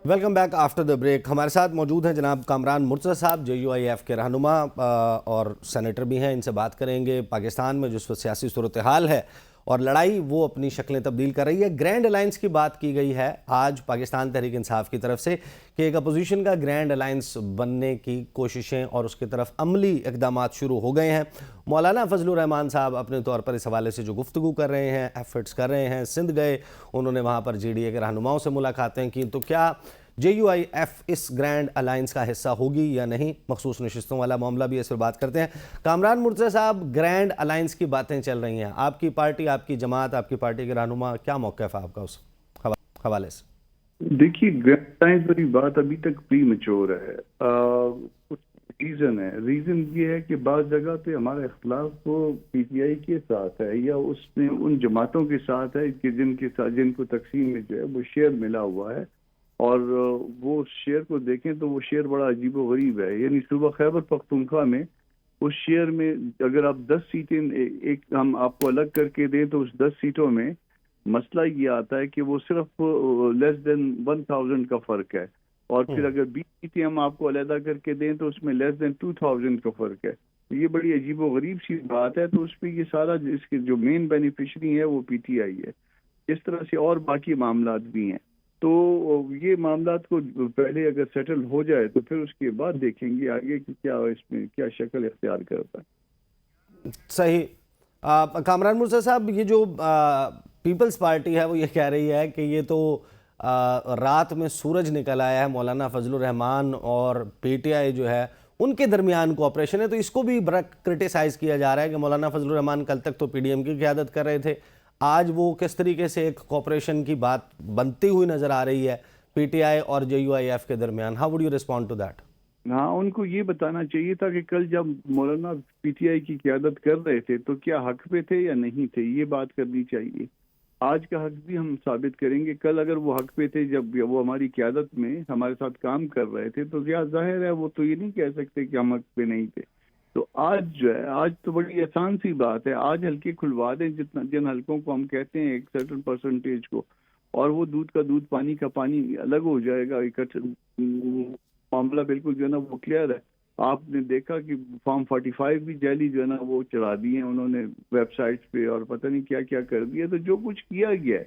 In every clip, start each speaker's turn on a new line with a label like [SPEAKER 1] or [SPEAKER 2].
[SPEAKER 1] Welcome back after the break. ہمارے ساتھ موجود ہیں جناب کامران مرتضیٰ صاحب، JUIF کے رہنما اور سینیٹر بھی ہیں. ان سے بات کریں گے پاکستان میں جو سیاسی صورتحال ہے اور لڑائی وہ اپنی شکلیں تبدیل کر رہی ہے. گرینڈ الائنس کی بات کی گئی ہے آج پاکستان تحریک انصاف کی طرف سے کہ ایک اپوزیشن کا گرینڈ الائنس بننے کی کوششیں اور اس کی طرف عملی اقدامات شروع ہو گئے ہیں. مولانا فضل الرحمان صاحب اپنے طور پر اس حوالے سے جو گفتگو کر رہے ہیں، ایفرٹس کر رہے ہیں، سندھ گئے، انہوں نے وہاں پر GDA کے رہنماؤں سے ملاقاتیں کی. تو کیا JUIF اس گرینڈ الائنس کا حصہ ہوگی یا نہیں؟ مخصوص نشستوں والا معاملہ بھی اس پر بات کرتے ہیں. کامران مرتضیٰ صاحب، گرینڈ الائنس کی باتیں چل رہی ہیں، آپ کی پارٹی، آپ کی جماعت، آپ کی پارٹی کے رہنما، کیا موقف ہے آپ کا اس حوالے سے؟
[SPEAKER 2] دیکھیے، گرینڈ الائنس والی بات ابھی تک پری میچور ہے. کچھ ریزن یہ ہے کہ بعض جگہ پہ ہمارا اختلاف PTI کے ساتھ ہے یا اس میں ان جماعتوں کے ساتھ ہے کہ جن کو تقسیم میں جو ہے وہ شیئر ملا ہوا ہے، اور وہ شیئر کو دیکھیں تو وہ شیئر بڑا عجیب و غریب ہے. یعنی صوبہ خیبر پختونخوا میں اس شیئر میں اگر آپ 10 سیٹیں ایک ہم آپ کو الگ کر کے دیں تو اس 10 سیٹوں میں مسئلہ یہ آتا ہے کہ وہ صرف لیس دین 1000 کا فرق ہے، اور پھر اگر 20 سیٹیں ہم آپ کو علیحدہ کر کے دیں تو اس میں لیس دین 2000 کا فرق ہے. یہ بڑی عجیب و غریب سی بات ہے. تو اس پہ یہ سارا اس کے جو مین بینیفیشری ہے وہ PTI ہے. اس طرح سے اور باقی معاملات بھی ہیں. تو یہ معاملات کو پہلے اگر سیٹل ہو جائے تو پھر اس کے بعد دیکھیں گے آگے کہ کیا اس میں کیا شکل اختیار کرتا ہے.
[SPEAKER 1] صحیح. کامران مرتضیٰ صاحب، یہ جو پیپلز پارٹی ہے وہ یہ کہہ رہی ہے کہ یہ تو رات میں سورج نکل آیا ہے، مولانا فضل الرحمان اور PTI جو ہے ان کے درمیان کوآپریشن ہے. تو اس کو بھی بڑا کرٹیسائز کیا جا رہا ہے کہ مولانا فضل الرحمان کل تک تو PDM کی قیادت کر رہے تھے، آج وہ کس طریقے سے ایک کوآپریشن کی بات بنتی ہوئی نظر آ رہی ہے PTI اور JUIF کے درمیان. How would you respond to that?
[SPEAKER 2] ہاں، ان کو یہ بتانا چاہیے تھا کہ کل جب مولانا PTI کی قیادت کر رہے تھے تو کیا حق پہ تھے یا نہیں تھے، یہ بات کرنی چاہیے. آج کا حق بھی ہم ثابت کریں گے. کل اگر وہ حق پہ تھے جب وہ ہماری قیادت میں ہمارے ساتھ کام کر رہے تھے تو کیا ظاہر ہے وہ تو یہ نہیں کہہ سکتے کہ ہم حق پہ نہیں تھے. تو آج جو ہے، آج تو بڑی آسان سی بات ہے. آج حلقے کھلوا دیں جن حلقوں کو ہم کہتے ہیں ایک سرٹن پرسنٹیج کو، اور وہ دودھ کا دودھ پانی کا پانی الگ ہو جائے گا. معاملہ بالکل جو ہے نا وہ کلیئر ہے. آپ نے دیکھا کہ فارم 45 بھی جعلی جو ہے نا وہ چڑھا دی ہیں انہوں نے ویب سائٹس پہ، اور پتہ نہیں کیا کیا کر دیا. تو جو کچھ کیا گیا ہے،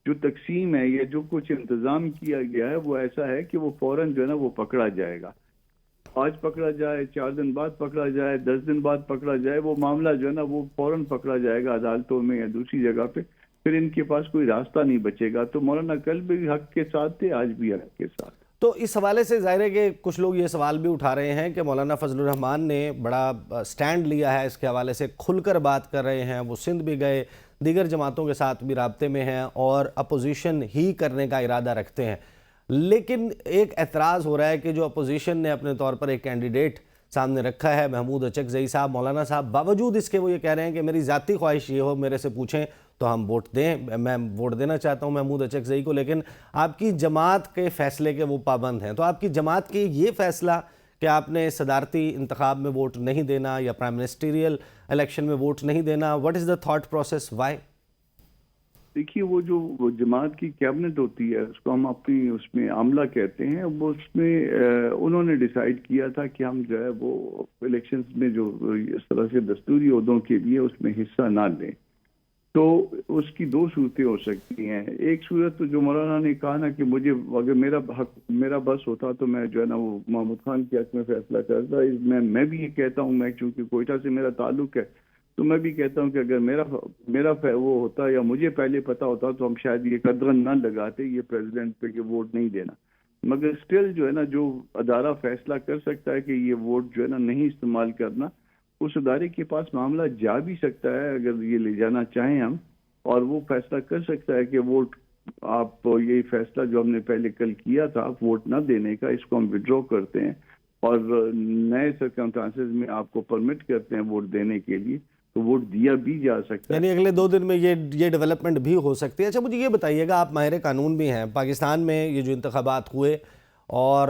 [SPEAKER 2] جو تقسیم ہے یا جو کچھ انتظام کیا گیا ہے، وہ ایسا ہے کہ وہ فوراً جو ہے نا وہ پکڑا جائے گا. آج پکڑا جائے، 4 دن بعد پکڑا جائے، 10 دن بعد پکڑا جائے، وہ معاملہ جو ہے نا وہ فوراً پکڑا جائے گا عدالتوں میں یا دوسری جگہ پہ. پھر ان کے پاس کوئی راستہ نہیں بچے گا. تو مولانا کل بھی حق کے ساتھ تھے، آج بھی حق کے ساتھ.
[SPEAKER 1] تو اس حوالے سے ظاہر ہے کہ کچھ لوگ یہ سوال بھی اٹھا رہے ہیں کہ مولانا فضل الرحمان نے بڑا سٹینڈ لیا ہے اس کے حوالے سے، کھل کر بات کر رہے ہیں، وہ سندھ بھی گئے، دیگر جماعتوں کے ساتھ بھی رابطے میں ہیں اور اپوزیشن ہی کرنے کا ارادہ رکھتے ہیں. لیکن ایک اعتراض ہو رہا ہے کہ جو اپوزیشن نے اپنے طور پر ایک کینڈیڈیٹ سامنے رکھا ہے محمود اچکزئی صاحب، مولانا صاحب، باوجود اس کے وہ یہ کہہ رہے ہیں کہ میری ذاتی خواہش یہ ہو، میرے سے پوچھیں تو ہم ووٹ دیں، میں ووٹ دینا چاہتا ہوں محمود اچکزئی کو، لیکن آپ کی جماعت کے فیصلے کے وہ پابند ہیں. تو آپ کی جماعت کی یہ فیصلہ کہ آپ نے صدارتی انتخاب میں ووٹ نہیں دینا یا پرائم منسٹریل الیکشن میں ووٹ نہیں دینا، what is the thought process, why?
[SPEAKER 2] دیکھیے، وہ جو جماعت کی کیبنٹ ہوتی ہے اس کو ہم اپنی اس میں عملہ کہتے ہیں. وہ اس میں انہوں نے ڈیسائیڈ کیا تھا کہ ہم جو ہے وہ الیکشنز میں جو اس طرح سے دستوری عہدوں کے لیے اس میں حصہ نہ لیں. تو اس کی 2 صورتیں ہو سکتی ہیں. ایک صورت تو جو مولانا نے کہا نا کہ مجھے اگر میرا بس ہوتا تو میں جو ہے نا وہ محمود خان کے حق میں فیصلہ کرتا. میں بھی یہ کہتا ہوں، میں چونکہ کوئٹہ سے میرا تعلق ہے تو میں بھی کہتا ہوں کہ اگر میرا وہ ہوتا یا مجھے پہلے پتا ہوتا تو ہم شاید یہ قدغن نہ لگاتے یہ پریزیڈنٹ پہ کہ ووٹ نہیں دینا. مگر اسٹل جو ہے نا جو ادارہ فیصلہ کر سکتا ہے کہ یہ ووٹ جو ہے نا نہیں استعمال کرنا، اس ادارے کے پاس معاملہ جا بھی سکتا ہے اگر یہ لے جانا چاہیں ہم، اور وہ فیصلہ کر سکتا ہے کہ ووٹ آپ یہ فیصلہ جو ہم نے پہلے کل کیا تھا ووٹ نہ دینے کا، اس کو ہم وڈرا کرتے ہیں اور نئے سرکمسٹانسز میں آپ کو پرمٹ کرتے ہیں ووٹ دینے کے لیے. تو ووٹ دیا بھی جا سکتا ہے.
[SPEAKER 1] یعنی اگلے 2 دن میں یہ ڈیولپمنٹ بھی ہو سکتی ہے. اچھا، مجھے یہ بتائیے گا، آپ ماہر قانون بھی ہیں، پاکستان میں یہ جو انتخابات ہوئے اور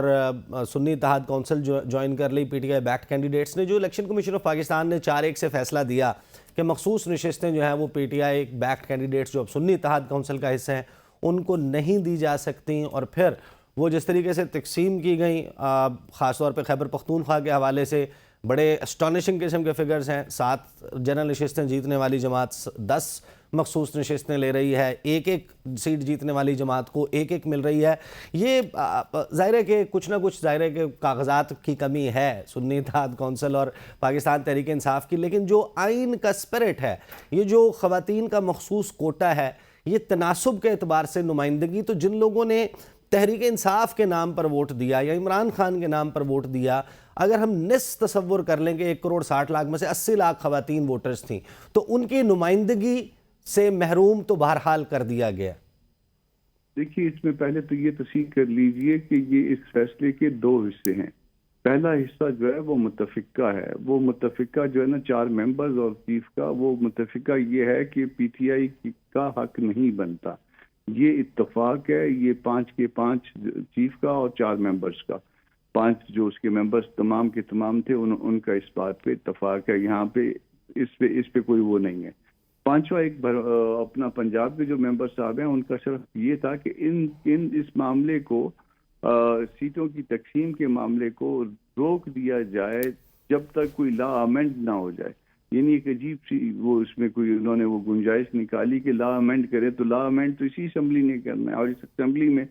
[SPEAKER 1] سنی اتحاد کونسل جوائن کر لی PTI بیکڈ کینڈیڈیٹس نے، جو الیکشن کمیشن آف پاکستان نے 4-1 سے فیصلہ دیا کہ مخصوص نشستیں جو ہیں وہ PTI بیکڈ کینڈیڈیٹس جو اب سنی اتحاد کونسل کا حصہ ہیں ان کو نہیں دی جا سکتی، اور پھر وہ جس طریقے سے تقسیم کی گئیں، خاص طور پہ خیبر پختونخوا کے حوالے سے بڑے اسٹانشنگ قسم کے فگرز ہیں. 7 جنرل نشستیں جیتنے والی جماعت 10 مخصوص نشستیں لے رہی ہے، ایک سیٹ جیتنے والی جماعت کو ایک مل رہی ہے. یہ ظاہر ہے کہ کچھ نہ کچھ ظاہر ہے کہ کاغذات کی کمی ہے سنی اتحاد کونسل اور پاکستان تحریک انصاف کی، لیکن جو آئین کا اسپرٹ ہے، یہ جو خواتین کا مخصوص کوٹا ہے، یہ تناسب کے اعتبار سے نمائندگی، تو جن لوگوں نے تحریک انصاف کے نام پر ووٹ دیا یا عمران خان کے نام پر ووٹ دیا، اگر ہم نصف تصور کر لیں کہ 1,60,00,000 میں سے 80 لاکھ خواتین ووٹرز تھیں، تو ان کی نمائندگی سے محروم تو بہرحال کر دیا گیا.
[SPEAKER 2] دیکھیے اس میں پہلے تو یہ تصحیح کر لیجئے کہ یہ اس فیصلے کے 2 حصے ہیں. پہلا حصہ جو ہے وہ متفقہ ہے، وہ متفقہ جو ہے نا 4 ممبرز اور چیف کا، وہ متفقہ یہ ہے کہ پی ٹی آئی کا حق نہیں بنتا. یہ اتفاق ہے، یہ 5 کے 5 چیف کا اور 4 ممبرز کا، 5 جو اس کے ممبرز تمام کے تمام تھے، ان کا اس بات پہ اتفاق ہے. یہاں پہ اس پہ کوئی وہ نہیں ہے. 5واں ایک اپنا پنجاب کے جو ممبر صاحب ہیں، ان کا شرف یہ تھا کہ اس معاملے کو، سیٹوں کی تقسیم کے معاملے کو روک دیا جائے جب تک کوئی لا امینڈ نہ ہو جائے. یعنی ایک عجیب سی وہ اس میں کوئی انہوں نے وہ گنجائش نکالی کہ لا امینڈ کرے، تو لا امینڈ تو اسی اسمبلی نے کرنا ہے، اور اس اسمبلی میں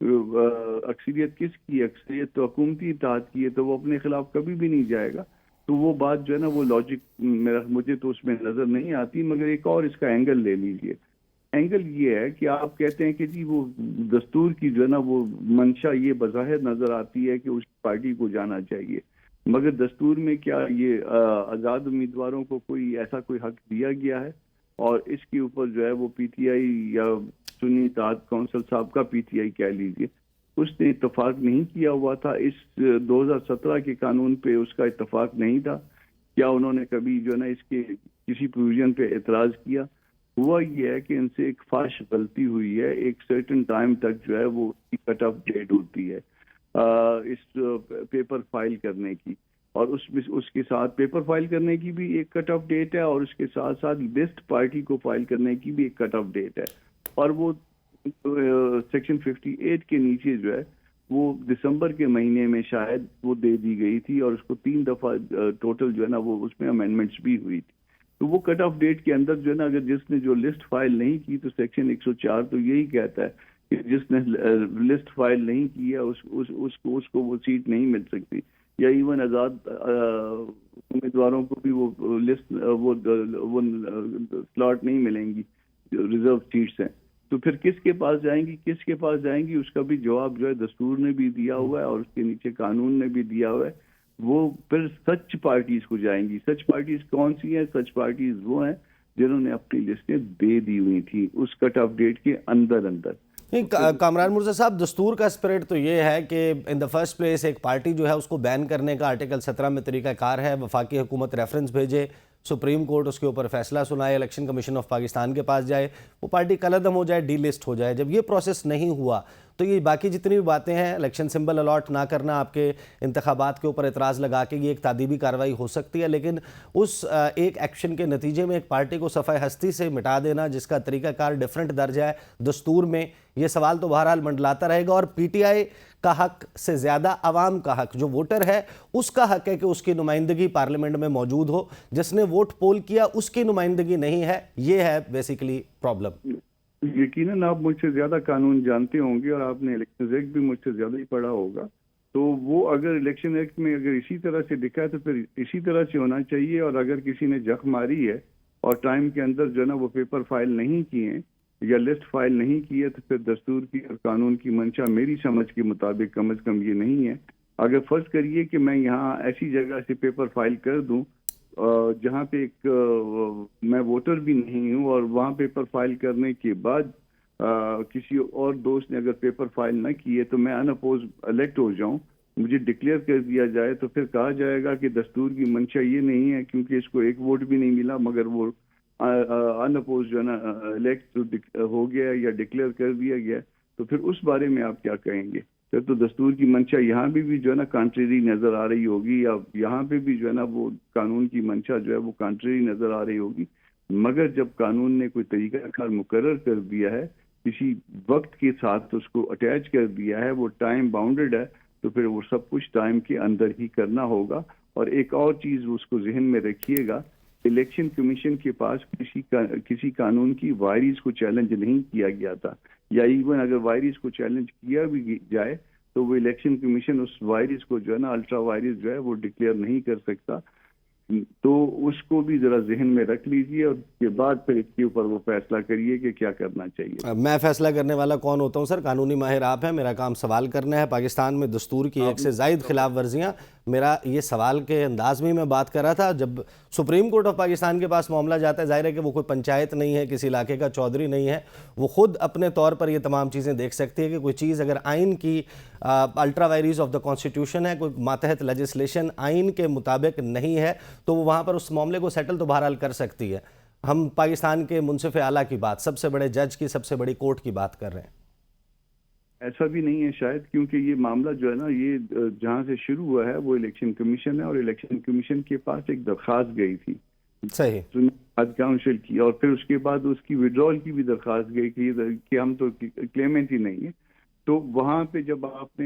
[SPEAKER 2] اکثریت کس کی؟ اکثریت تو حکومتی اتحاد کی ہے، تو وہ اپنے خلاف کبھی بھی نہیں جائے گا. تو وہ بات جو ہے نا وہ لاجک مجھے تو اس میں نظر نہیں آتی. مگر ایک اور اس کا اینگل لے لیجئے. اینگل یہ ہے کہ آپ کہتے ہیں کہ جی وہ دستور کی جو ہے نا وہ منشا یہ بظاہر نظر آتی ہے کہ اس پارٹی کو جانا چاہیے، مگر دستور میں کیا یہ آزاد امیدواروں کو کوئی ایسا کوئی حق دیا گیا ہے؟ اور اس کے اوپر جو ہے وہ پی ٹی آئی یا سنی اتحاد کونسل صاحب کا پی ٹی آئی کہہ لیجیے، اس نے اتفاق نہیں کیا ہوا تھا. اس 2017 کے قانون پہ اس کا اتفاق نہیں تھا. کیا انہوں نے کبھی جو ہے نا اس کے کسی پروویژن پہ اعتراض کیا؟ ہوا یہ ہے کہ ان سے ایک فاش غلطی ہوئی ہے. ایک سرٹن ٹائم تک جو ہے وہ کٹ آف ڈیٹ ہوتی ہے اس پیپر فائل کرنے کی، اور اس کے ساتھ پیپر فائل کرنے کی بھی ایک کٹ آف ڈیٹ ہے، اور اس کے ساتھ ساتھ لسٹ پارٹی کو فائل کرنے کی بھی ایک کٹ آف ڈیٹ ہے. اور وہ سیکشن 58 کے نیچے جو ہے وہ دسمبر کے مہینے میں شاید وہ دے دی گئی تھی، اور اس کو 3 دفعہ ٹوٹل جو ہے نا وہ اس میں امینڈمنٹس بھی ہوئی تھی. تو وہ کٹ آف ڈیٹ کے اندر جو ہے نا اگر جس نے جو لسٹ فائل نہیں کی، تو سیکشن 104 تو یہی کہتا ہے کہ جس نے لسٹ فائل نہیں کی ہے اس کو وہ سیٹ نہیں مل سکتی، یا ایون آزاد امیدواروں کو بھی وہ لسٹ وہ سلاٹ نہیں ملیں گی، ریزرو سیٹس ہیں. تو پھر کس کے پاس جائیں گی؟ اس کا بھی جواب جو ہے دستور نے بھی دیا ہوا ہے اور اس کے نیچے قانون نے بھی دیا ہوا ہے. وہ پھر سچ پارٹیز کو جائیں گی. سچ پارٹیز کون سی ہیں؟ سچ پارٹیز وہ ہیں جنہوں نے اپنی لسٹیں دے دی ہوئی تھی اس کٹ آف ڈیٹ کے اندر.
[SPEAKER 1] کامران مرزا صاحب، دستور کا اسپرٹ تو یہ ہے کہ ان دا فرسٹ پلیس ایک پارٹی جو ہے اس کو بین کرنے کا آرٹیکل 17 میں طریقہ کار ہے، وفاقی حکومت ریفرنس بھیجے، سپریم کورٹ اس کے اوپر فیصلہ سنائے، الیکشن کمیشن آف پاکستان کے پاس جائے، وہ پارٹی کالعدم ہو جائے، ڈی لسٹ ہو جائے. جب یہ پروسیس نہیں ہوا تو یہ باقی جتنی بھی باتیں ہیں، الیکشن سمبل الاٹ نہ کرنا، آپ کے انتخابات کے اوپر اعتراض لگا کے، یہ ایک تادیبی کارروائی ہو سکتی ہے، لیکن اس ایک ایکشن کے نتیجے میں ایک پارٹی کو صفحہ ہستی سے مٹا دینا جس کا طریقہ کار ڈیفرنٹ درج ہے دستور میں، یہ سوال تو بہرحال منڈلاتا رہے گا. اور پی ٹی آئی کا حق سے زیادہ عوام کا حق، جو ووٹر ہے اس کا حق ہے کہ اس کی نمائندگی پارلیمنٹ میں موجود ہو. جس نے ووٹ پول کیا اس کی نمائندگی نہیں ہے، یہ ہے بیسیکلی پرابلم.
[SPEAKER 2] یقیناً آپ مجھ سے زیادہ قانون جانتے ہوں گے، اور آپ نے الیکشن ایکٹ بھی مجھ سے زیادہ ہی پڑھا ہوگا. تو وہ اگر الیکشن ایکٹ میں اگر اسی طرح سے لکھا ہے تو پھر اسی طرح سے ہونا چاہیے. اور اگر کسی نے جخ ماری ہے اور ٹائم کے اندر جو ہے نا وہ پیپر فائل نہیں کیے یا لسٹ فائل نہیں کی ہے، تو پھر دستور کی اور قانون کی منشا میری سمجھ کے مطابق کم از کم یہ نہیں ہے. اگر فرض کریے کہ میں یہاں ایسی جگہ سے پیپر فائل کر دوں جہاں پہ ایک میں ووٹر بھی نہیں ہوں، اور وہاں پیپر فائل کرنے کے بعد کسی اور دوست نے اگر پیپر فائل نہ کیے تو میں ان اپوز الیکٹ ہو جاؤں، مجھے ڈکلیئر کر دیا جائے، تو پھر کہا جائے گا کہ دستور کی منشا یہ نہیں ہے کیونکہ اس کو ایک ووٹ بھی نہیں ملا، مگر وہ ان اپوز جو ہے نا الیکٹ ہو گیا یا ڈکلیئر کر دیا گیا. تو پھر اس بارے میں آپ کیا کہیں گے؟ پھر تو دستور کی منشا یہاں بھی جو ہے نا کانٹریری نظر آ رہی ہوگی، یا یہاں پہ بھی جو ہے نا وہ قانون کی منشا جو ہے وہ کانٹریری نظر آ رہی ہوگی. مگر جب قانون نے کوئی طریقہ کار مقرر کر دیا ہے کسی وقت کے ساتھ اس کو اٹیچ کر دیا ہے، وہ ٹائم باؤنڈڈ ہے، تو پھر وہ سب کچھ ٹائم کے اندر ہی کرنا ہوگا. اور ایک اور چیز اس کو ذہن میں رکھیے گا، الیکشن کمیشن کے پاس کسی قانون کی وائریز کو چیلنج نہیں کیا گیا تھا، یا ایون اگر وائریز کو چیلنج کیا بھی جائے تو وہ الیکشن کمیشن اس وائریز کو جو ہے نا الٹرا وائریز جو ہے وہ ڈکلیئر نہیں کر سکتا. تو اس کو بھی ذرا ذہن میں رکھ لیجئے، اور اس کے بعد پھر اس کے اوپر وہ فیصلہ کریے کہ کیا کرنا چاہیے.
[SPEAKER 1] میں فیصلہ کرنے والا کون ہوتا ہوں سر؟ قانونی ماہر آپ ہیں، میرا کام سوال کرنا ہے. پاکستان میں دستور کی ایک سے زائد خلاف ورزیاں، میرا یہ سوال کے انداز میں بات کر رہا تھا. جب سپریم کورٹ آف پاکستان کے پاس معاملہ جاتا ہے، ظاہر ہے کہ وہ کوئی پنچایت نہیں ہے، کسی علاقے کا چودھری نہیں ہے، وہ خود اپنے طور پر یہ تمام چیزیں دیکھ سکتی ہے کہ کوئی چیز اگر آئین کی ultra vires of the constitution ہے، کوئی ماتحت لیجسلیشن آئین کے مطابق نہیں ہے، تو وہ وہاں پر اس معاملے کو سیٹل تو بہرحال کر سکتی ہے. ہم پاکستان کے منصف اعلیٰ کی بات، سب سے بڑے جج کی، سب سے بڑی کورٹ کی بات کر رہے ہیں.
[SPEAKER 2] ایسا بھی نہیں ہے شاید، کیونکہ یہ معاملہ جو ہے نا یہ جہاں سے شروع ہوا ہے وہ الیکشن کمیشن ہے، اور الیکشن کمیشن کے پاس ایک درخواست گئی تھی
[SPEAKER 1] صحیح
[SPEAKER 2] کاؤنسل کی، اور پھر اس کے بعد اس کی وڈرال کی بھی درخواست گئی کہ ہم تو کلیمنٹ ہی نہیں ہے. تو وہاں پہ جب آپ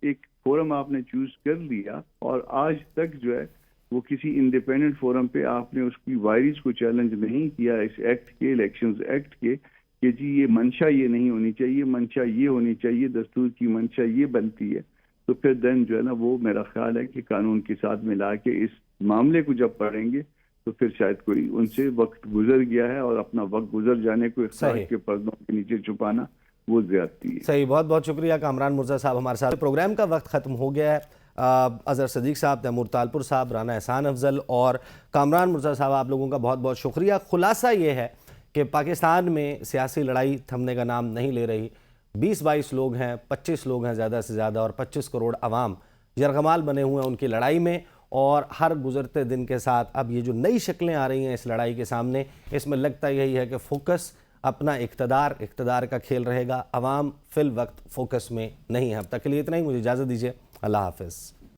[SPEAKER 2] ایک فورم آپ نے چوز کر لیا، اور آج تک جو ہے وہ کسی انڈیپینڈنٹ فورم پہ آپ نے اس کی وائریز کو چیلنج نہیں کیا اس ایکٹ کے، الیکشنز ایکٹ کے، کہ جی یہ منشا یہ نہیں ہونی چاہیے، منشا یہ ہونی چاہیے، دستور کی منشا یہ بنتی ہے، تو پھر دین جو ہے نا وہ میرا خیال ہے کہ قانون کے ساتھ ملا کے اس معاملے کو جب پڑھیں گے تو پھر شاید کوئی ان سے وقت گزر گیا ہے، اور اپنا وقت گزر جانے کو اختیار کے پردوں کے نیچے چھپانا وہ زیادتی ہے.
[SPEAKER 1] صحیح. بہت بہت شکریہ کامران مرزا صاحب ہمارے ساتھ. پروگرام کا وقت ختم ہو گیا ہے. اظہر صدیق صاحب، تیمور طالپور صاحب، رانا احسان افضل اور کامران مرزا صاحب، آپ لوگوں کا بہت بہت شکریہ. خلاصہ یہ ہے کہ پاکستان میں سیاسی لڑائی تھمنے کا نام نہیں لے رہی. 20-22 لوگ ہیں، 25 لوگ ہیں زیادہ سے زیادہ، اور 25 کروڑ عوام یرغمال بنے ہوئے ہیں ان کی لڑائی میں. اور ہر گزرتے دن کے ساتھ اب یہ جو نئی شکلیں آ رہی ہیں اس لڑائی کے سامنے، اس میں لگتا یہی ہے کہ فوکس اپنا اقتدار کا کھیل رہے گا. عوام فی الوقت فوکس میں نہیں ہے. اب تک کے لیے اتنا ہی. مجھے اجازت دیجیے. اللہ حافظ.